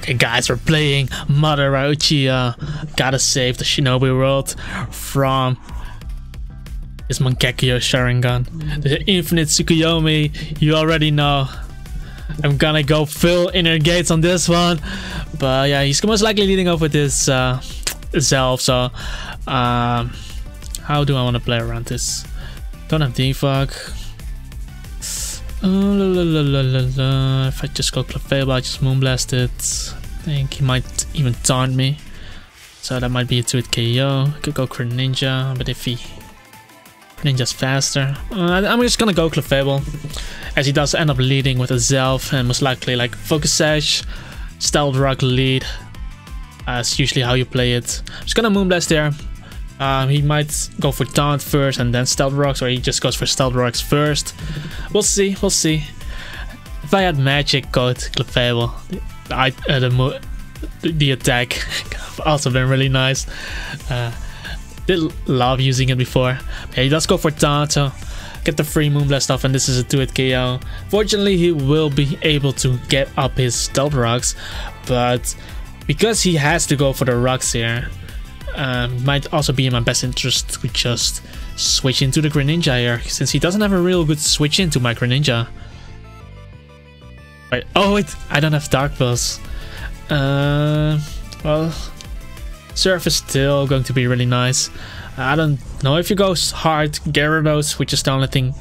Okay guys, we're playing Madara Uchiha. Gotta save the Shinobi world from this Mangekyo Sharingan. The Infinite Tsukuyomi, you already know. I'm gonna go full inner gates on this one. But yeah, he's most likely leading off with this Zelf, so how do I want to play around this? Don't have defog. If I just go Clefable, I just Moonblast it. I think he might even taunt me, so that might be a 2-hit KO. I could go Greninja, but if he Ninja's faster, I'm just gonna go Clefable, as he does end up leading with a Zelf and most likely like Focus Sash, Stealth Rock lead. That's usually how you play it. I'm just gonna Moonblast there. He might go for Taunt first and then Stealth Rocks, or he just goes for Stealth Rocks first. We'll see, we'll see. If I had Magic Code Clefable, the attack also been really nice. Did love using it before. Yeah, he does go for Taunt, so get the free Moonblast off, and this is a 2-hit KO. Fortunately, he will be able to get up his Stealth Rocks, but because he has to go for the rocks here, might also be in my best interest to just switch into the Greninja here, since he doesn't have a real good switch into my Greninja. Right. Oh wait, I don't have Dark Pulse. Well, Surf is still going to be really nice. I don't know if you go hard Gyarados, which is the only thing.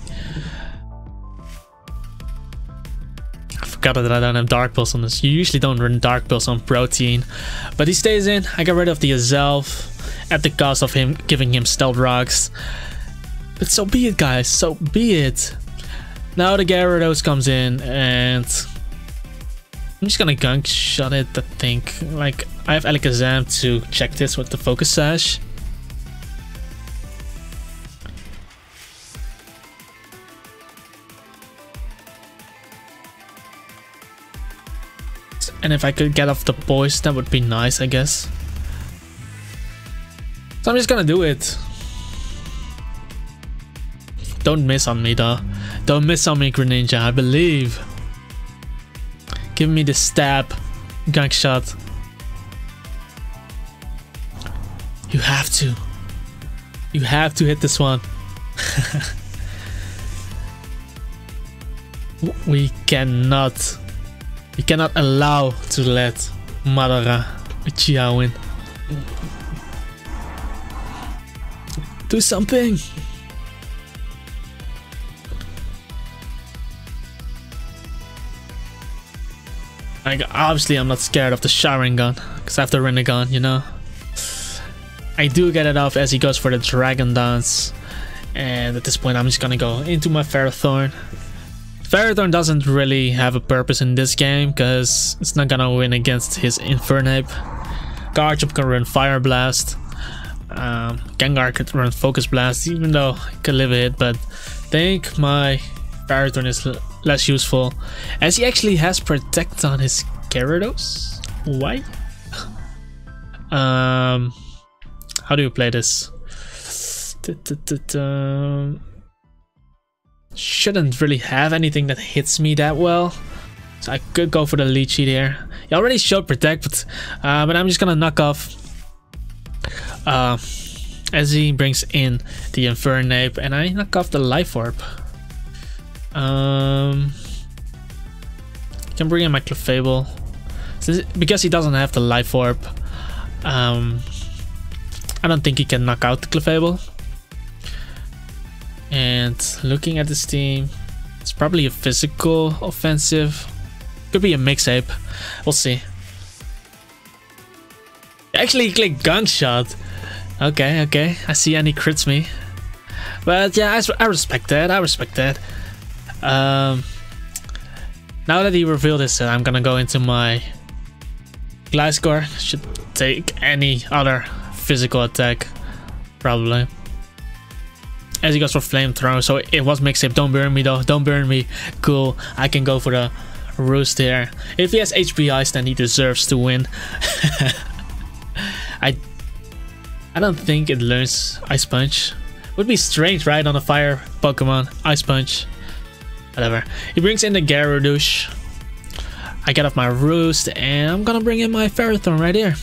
I forgot that I don't have Dark Pulse on this. You usually don't run Dark Pulse on Protein, but he stays in. I got rid of the Azelf at the cost of him giving him Stealth Rocks. But so be it, guys. So be it. Now the Gyarados comes in, and I'm just gonna Gunk Shot it. I think, like, I have Alakazam to check this with the Focus Sash. And if I could get off the poise, that would be nice, I guess. So I'm just gonna do it. Don't miss on me though. Don't miss on me, Greninja, I believe. Give me the stab. Gunk Shot. You have to. You have to hit this one. We cannot allow to let Madara Uchiha win. Do something. Like, obviously I'm not scared of the Sharingan, because I have the Rinnegan, you know. I do get it off as he goes for the Dragon Dance, and at this point I'm just gonna go into my Ferrothorn. Ferrothorn doesn't really have a purpose in this game, because it's not gonna win against his Infernape. Garchomp can run Fire Blast. Gengar could run Focus Blast, even though I could live a hit, but I think my Ferrothorn is less useful, as he actually has Protect on his Gyarados. Why? How do you play this? Shouldn't really have anything that hits me that well, so I could go for the lead sheet here. He already showed Protect, but I'm just gonna knock off as he brings in the Infernape, and I knock off the Life Orb. Can bring in my Clefable, because he doesn't have the Life Orb. I don't think he can knock out the Clefable. And looking at this team, it's probably a physical offensive. Could be a mix-ape. We'll see. Actually, he clicked Gunk Shot. Okay, okay. I see, and he crits me. But yeah, I respect that. I respect that. Now that he revealed this, I'm gonna go into my Gliscor. Should take any other physical attack, probably. As he goes for Flamethrower, so it was mix-up. Don't burn me though, don't burn me. Cool, I can go for the Roost here. If he has HP Ice, then he deserves to win. I don't think it learns Ice Punch. Would be strange, right, on a fire Pokemon. Ice Punch. Whatever. He brings in the Gyarados. I get off my roost and I'm gonna bring in my Ferrothorn right here.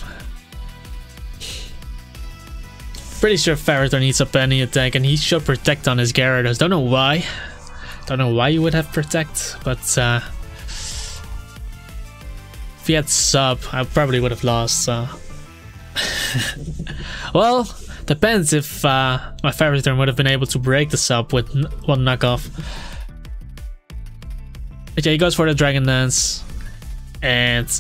Pretty sure Ferrothorn eats up any attack and he should protect on his Gyarados. Don't know why. Don't know why you would have protect, but if he had sub, I probably would have lost, so. Well, depends if my Ferrothorn would have been able to break the sub with one knockoff. But yeah, he goes for the Dragon Dance, and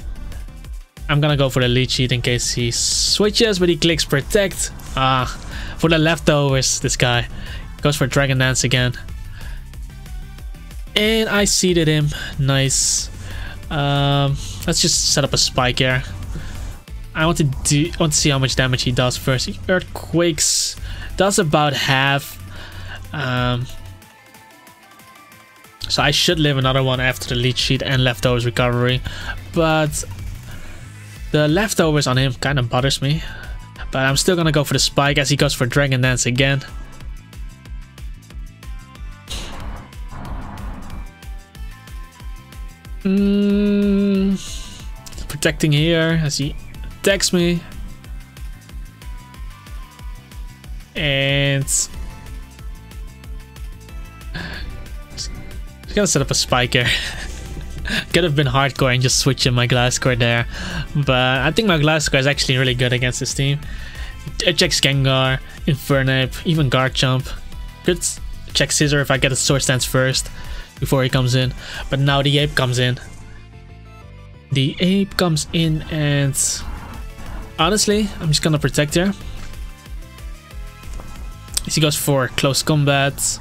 I'm gonna go for the Leech Seed in case he switches, but he clicks Protect. For the leftovers, this guy goes for Dragon Dance again. And I seeded him. Nice. Let's just set up a Spike here. I want to see how much damage he does first. Earthquakes does about half. So I should live another one after the Leech Seed and leftovers recovery, but the leftovers on him kind of bothers me. But I'm still gonna go for the Spike as he goes for Dragon Dance again. Protecting here as he attacks me. And I'm gonna set up a Spike here. Could have been hardcore and just switch in my Gliscor there, but I think my Gliscor is actually really good against this team. It checks Gengar, Infernape, even Garchomp. Could check Scissor if I get a Sword Stance first before he comes in, but now the Ape comes in. The Ape comes in and honestly, I'm just gonna protect here. He goes for close combat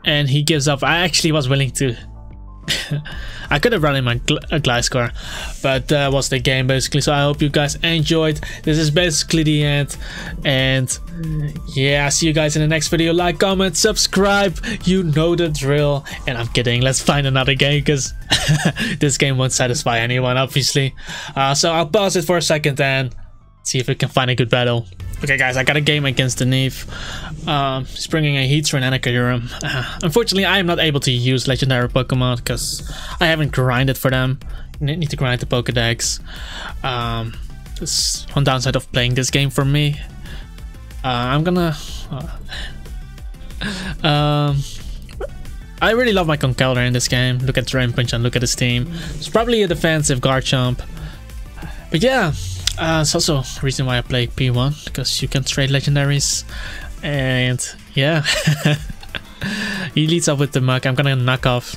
and he gives up. I actually was willing to I could have run in my Gliscor, but that was the game basically. So I hope you guys enjoyed. This is basically the end, and yeah, I'll see you guys in the next video. Like, comment, subscribe, you know the drill. And I'm kidding, let's find another game because this game won't satisfy anyone obviously. So I'll pause it for a second and see if we can find a good battle. Okay guys, I got a game against the Neve. He's bringing a Heatran and a Kyurem. Unfortunately, I am not able to use legendary Pokemon because I haven't grinded for them. You need to grind the Pokedex. That's one downside of playing this game for me. I'm gonna... I really love my Conkeldurr in this game. Look at Drain Punch and look at his team. It's probably a defensive Garchomp. But yeah. It's also a reason why I play P1, because you can trade legendaries, and yeah. He leads up with the Muk. I'm gonna knock off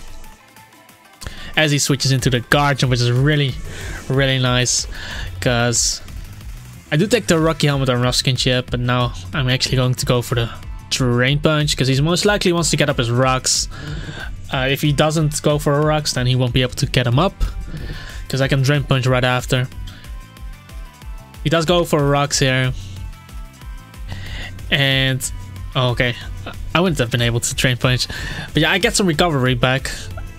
as he switches into the Garchomp, which is really nice, because I do take the Rocky Helmet and Rough Skin chip, but now I'm actually going to go for the Drain Punch because he most likely wants to get up his rocks. If he doesn't go for rocks, then he won't be able to get him up, because I can Drain Punch right after. He does go for rocks here, and oh, okay, I wouldn't have been able to Drain Punch, but yeah, I get some recovery back,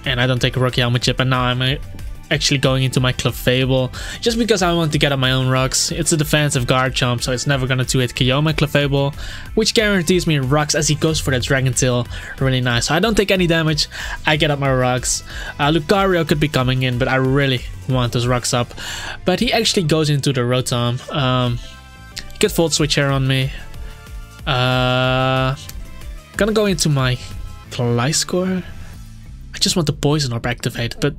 and I don't take a Rocky Helmet chip, and now I'm actually going into my Clefable just because I want to get up my own rocks. It's a defensive Garchomp, so it's never gonna 2-hit KO my Clefable, which guarantees me rocks as he goes for that Dragon Tail. Really nice. So I don't take any damage, I get up my rocks. Lucario could be coming in, but I really want those rocks up. But he actually goes into the Rotom. He could Volt Switch here on me. Gonna go into my Gliscor. I just want the Poison Orb activated, but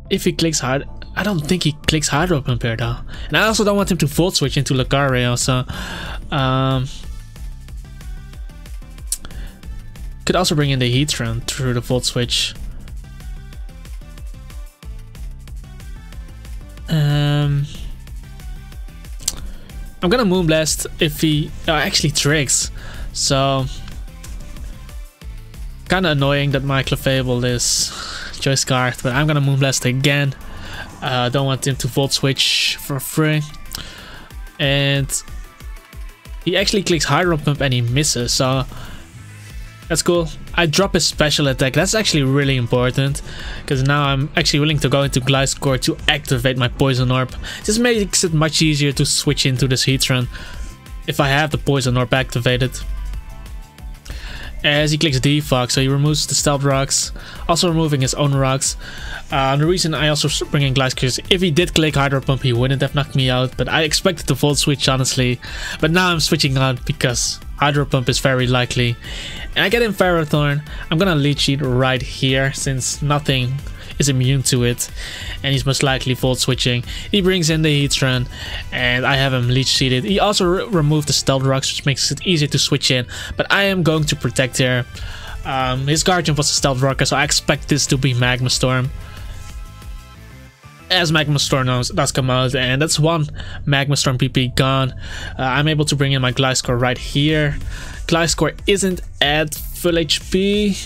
if he clicks hard, I don't think he clicks Hydro Pump here though. And I also don't want him to Volt Switch into Lucario, so could also bring in the Heatran through the Volt Switch. I'm gonna Moonblast if he actually tricks, so kinda annoying that my Clefable is choice card, but I'm gonna Moonblast again. Don't want him to Volt Switch for free, and he actually clicks Hydro Pump and he misses, so that's cool. I drop his special attack. That's actually really important, because now I'm actually willing to go into Gliscor to activate my Poison Orb. This makes it much easier to switch into this Heatran if I have the Poison Orb activated. as he clicks defog, so he removes the stealth rocks, also removing his own rocks. The reason I also bring in Glycor is if he did click Hydro Pump, he wouldn't have knocked me out, but I expected to Volt Switch, honestly. But now I'm switching out because Hydro Pump is very likely. And I get in Ferrothorn. I'm gonna Leech Seed right here since nothing is immune to it, and he's most likely Volt Switching. He brings in the Heatran, and I have him Leech Seeded. He also removed the Stealth Rocks, which makes it easier to switch in, but I am going to protect here. His Guardian was a Stealth Rocker, so I expect this to be Magma Storm. As Magma Storm does come out, and that's one Magma Storm PP gone. I'm able to bring in my Gliscor right here. Gliscor isn't at full HP,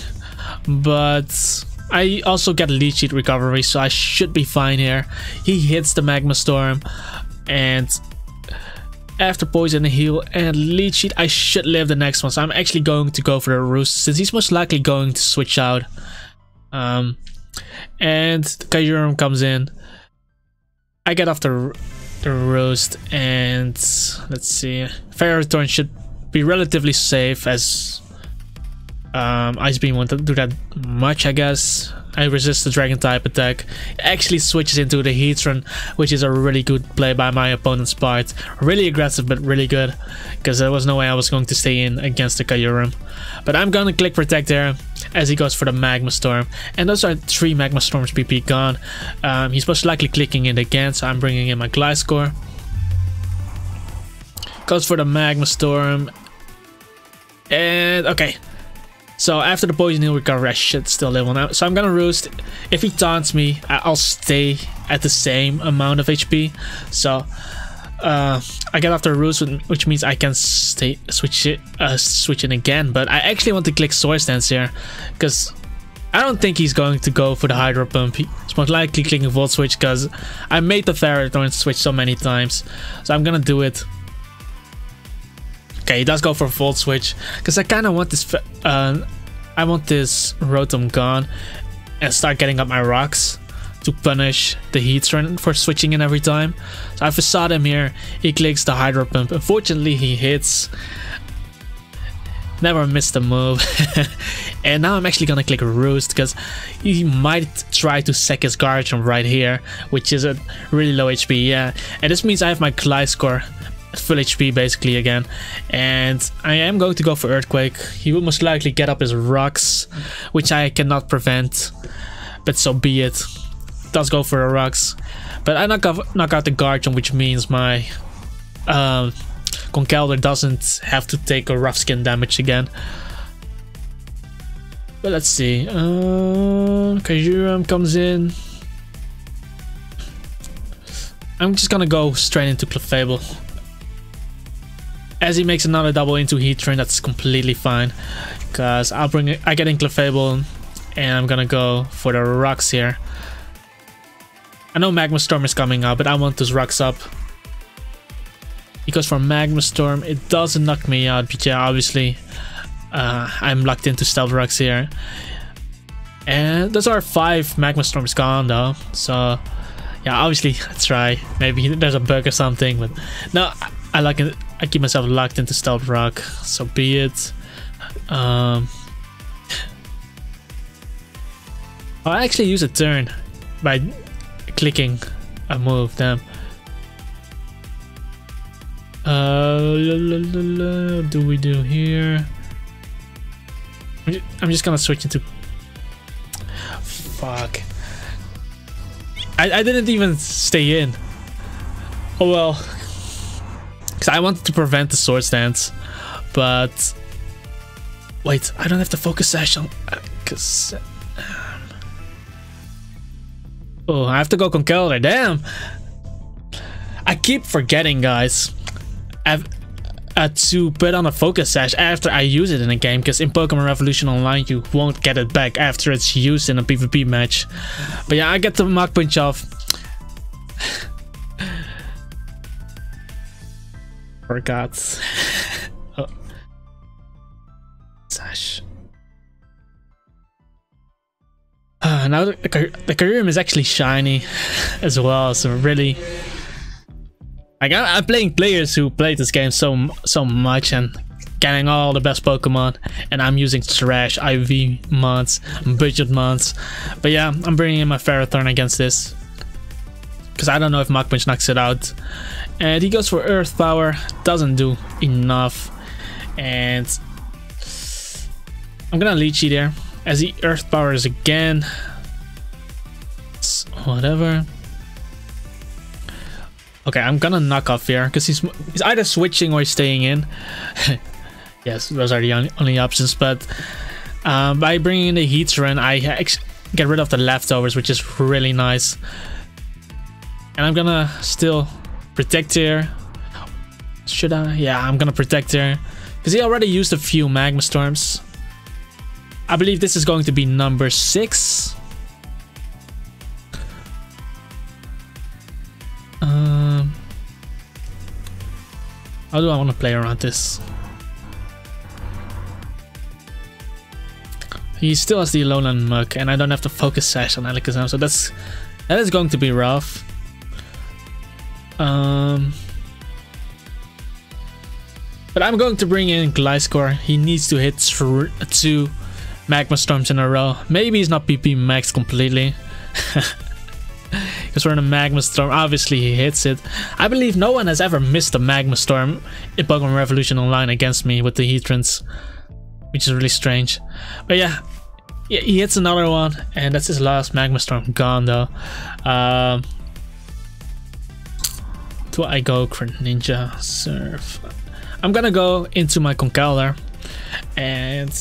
but I also get Leech Seed recovery, so I should be fine here. He hits the Magma Storm, and after Poison and Heal and Leech Seed, I should live the next one. So I'm actually going to go for the Roost, since he's most likely going to switch out. And the Kyurem comes in. I get off the Roost, and let's see. Ferrothorn should be relatively safe, as Ice Beam won't do that much, I guess. I resist the Dragon type attack. It actually switches into the Heatran, which is a really good play by my opponent's part. Really aggressive, but really good, because there was no way I was going to stay in against the Kyurem. But I'm gonna click Protect there as he goes for the Magma Storm, and those are 3 Magma Storms PP gone. He's most likely clicking it again, so I'm bringing in my Gliscor. Goes for the Magma Storm, and okay. So after the Poison Heal recovery, I should still live on out. So I'm gonna Roost. If he taunts me, I'll stay at the same amount of HP. So I get after Roost, which means I can switch in again. But I actually want to click Swords Dance here, because I don't think he's going to go for the Hydro Pump. He's most likely clicking Volt Switch, because I made the Ferrothorn switch so many times. So I'm gonna do it. Okay, he does go for Volt Switch, because I kind of want this. I want this Rotom gone and start getting up my rocks to punish the Heatran for switching in every time. So I facade him here. He clicks the Hydro Pump. Unfortunately, he hits. Never missed a move. And now I'm actually gonna click Roost, because he might try to sack his Guardian right here, which is a really low HP. Yeah, and this means I have my Gliscor full HP basically again, and I am going to go for Earthquake. He will most likely get up his rocks, which I cannot prevent, but so be it. Does go for the rocks, but I knock out the Guardian, which means my Conkeldurr doesn't have to take a rough skin damage again. But let's see. Kyurem comes in. I'm just gonna go straight into Clefable. As he makes another double into Heatran, that's completely fine, because I get in Clefable, and I'm gonna go for the rocks here. I know Magma Storm is coming up, but I want those rocks up. He goes for Magma Storm. It doesn't knock me out, but yeah, obviously I'm locked into Stealth Rocks here. And those are 5 Magma Storms gone though, so yeah, obviously let's try. Maybe there's a bug or something, but no, I keep myself locked into Stealth Rock, so be it. I actually use a turn by clicking a move. Damn. What do we do here? I'm just gonna switch into. Fuck. I didn't even stay in. Oh well. Because I wanted to prevent the Swords Dance, but wait, I don't have the Focus Sash on. Cause oh, I have to go Conkeldurr. Damn, I keep forgetting, guys. I've to put on a Focus Sash after I use it in a game, because in Pokemon Revolution Online you won't get it back after it's used in a PvP match. But yeah, I get the Mach Punch off. Forgot. Oh. Sash. Now the Kyurem is actually shiny as well, so really, like, I'm playing players who played this game so much, and getting all the best Pokemon, and I'm using trash IV mods, budget mods. But yeah, I'm bringing in my Ferrothorn against this because I don't know if Mach Punch knocks it out. And he goes for Earth Power, doesn't do enough, and I'm gonna Leech Seed here as he Earth Powers again. Whatever. Okay, I'm gonna knock off here because he's either switching or staying in. Yes, those are the only options. But by bringing in the Heatran, I get rid of the leftovers, which is really nice. And I'm gonna still protect here. Should I? Yeah, I'm gonna protect here because he already used a few Magma Storms. I believe this is going to be number 6. How do I want to play around this? He still has the Alolan Muk, and I don't have to focus sash on Alakazam, so that is going to be rough. But I'm going to bring in Gliscor. He needs to hit 2 Magma Storms in a row. Maybe he's not PP max completely. Because we're in a Magma Storm, obviously he hits it. I believe no one has ever missed a Magma Storm in Pokemon Revolution Online against me with the Heatrans, which is really strange. But yeah, he hits another one, and that's his last Magma Storm gone though. Do I go Greninja Surf? I'm gonna go into my Conkeldurr, and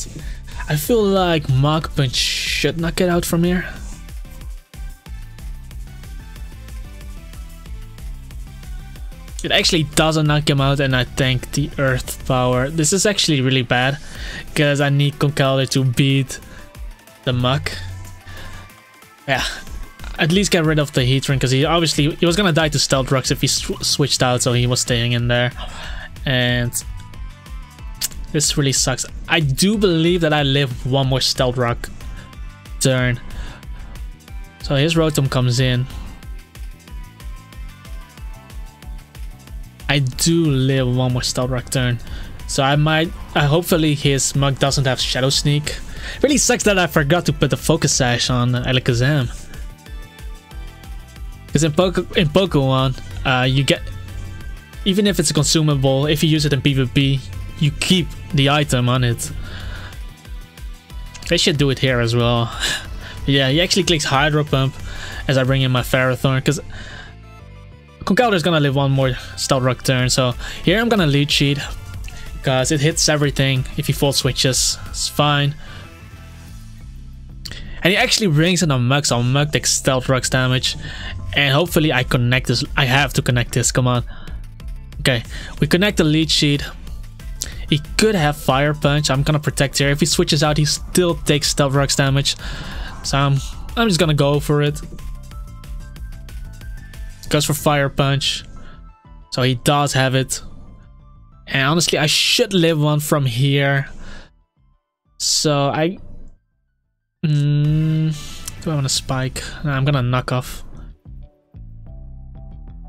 I feel like Mach Punch should knock it out from here. It actually doesn't knock him out, and I think the Earth Power. This is actually really bad because I need Conkeldurr to beat the Muk. Yeah, at least get rid of the Heatran because he was gonna die to Stealth Rocks if he switched out, so he was staying in there. And this really sucks. I do believe that I live one more Stealth Rock turn. So his Rotom comes in. I do live one more Stealth Rock turn, so hopefully his Muk doesn't have Shadow Sneak. Really sucks that I forgot to put the Focus Sash on Alakazam. Because in Pokemon, you get, even if it's a consumable, if you use it in PvP, you keep the item on it. They should do it here as well. Yeah, he actually clicks Hydro Pump as I bring in my Ferrothorn, because Conkeldurr is gonna live one more Stealth Rock turn, so here I'm gonna Leech Seed because it hits everything. If he full switches, it's fine. And he actually brings in a Muk, so Muk takes Stealth Rock's damage, and hopefully I connect this. I have to connect this, come on. Okay, we connect the Leech Seed. He could have Fire Punch. I'm gonna protect here. If he switches out, he still takes Stealth Rock's damage, so I'm just gonna go for it. Goes for Fire Punch, so he does have it. And honestly, I should live one from here. So do I want to spike? Nah, I'm gonna knock off.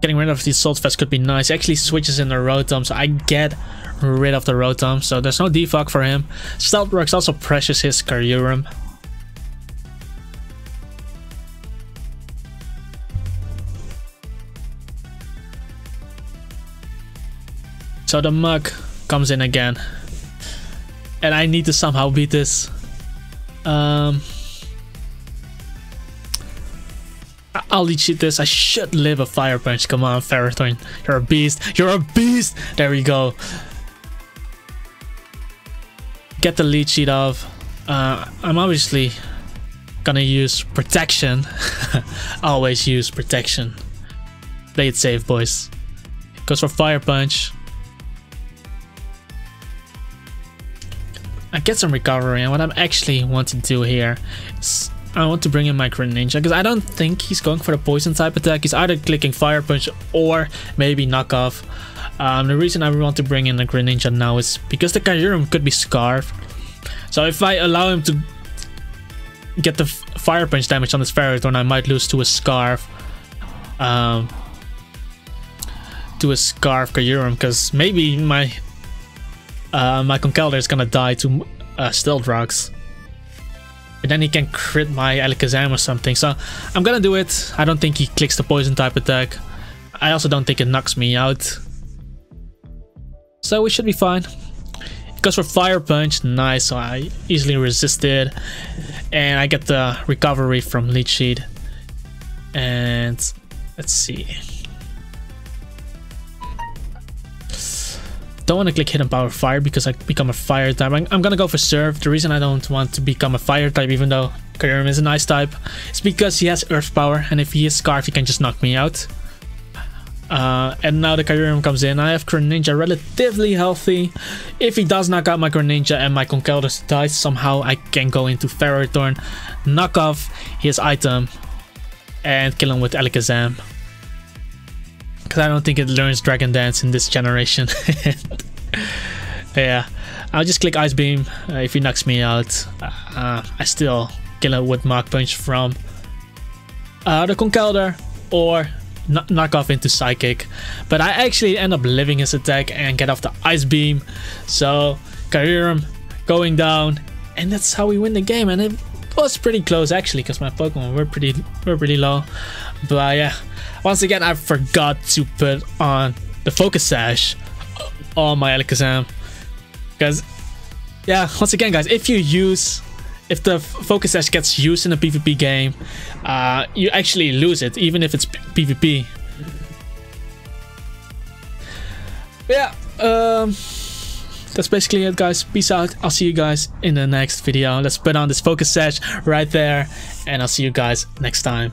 Getting rid of these Salt Fest could be nice. He actually switches in the Rotom, so I get rid of the Rotom, so there's no defog for him. Stealth Rocks also pressures his Kyurem. So the Muk comes in again, and I need to somehow beat this. I'll Leech Seed this. I should live a Fire Punch. Come on, Ferrothorn, you're a beast. You're a beast. There we go. Get the Leech Seed off. I'm obviously gonna use Protection. Always use Protection. Play it safe, boys. Goes for Fire Punch. I get some recovery, and what I actually want to do here is I want to bring in my Greninja because I don't think he's going for the poison type attack. He's either clicking Fire Punch or maybe Knock Off. The reason I want to bring in the Greninja now is because the Kyurem could be Scarf. So if I allow him to get the Fire Punch damage on his Ferrothorn, I might lose to a Scarf. To a Scarf Kyurem, because maybe my my Conkeldurr is gonna die to Stealth Rocks. But then he can crit my Alakazam or something. So I'm gonna do it. I don't think he clicks the poison type attack. I also don't think it knocks me out. So we should be fine. It goes for Fire Punch. Nice. So I easily resisted. And I get the recovery from Leech Seed. And let's see. Don't want to click Hidden Power Fire because I become a fire type. I'm gonna go for Surf. The reason I don't want to become a fire type, even though Kyurem is an ice type, is because he has Earth Power, and if he is Scarf, he can just knock me out. And now the Kyurem comes in. I have Greninja relatively healthy. If he does knock out my Greninja and my Conkeldurr dies somehow, I can go into Ferrothorn, knock off his item, and kill him with Alakazam. Because I don't think it learns Dragon Dance in this generation. Yeah, I'll just click Ice Beam. If he knocks me out, I still kill it with Mach Punch from the Conkeldurr, or knock off into Psychic. But I actually end up living his attack and get off the Ice Beam. So Kyurem going down, and that's how we win the game. And it was pretty close actually, because my Pokemon were pretty low. But yeah, once again I forgot to put on the Focus Sash on my Alakazam, because yeah, once again guys, if the Focus Sash gets used in a PvP game, you actually lose it, even if it's PvP. Yeah, that's basically it guys. Peace out. I'll see you guys in the next video. Let's put on this Focus Sash right there, and I'll see you guys next time.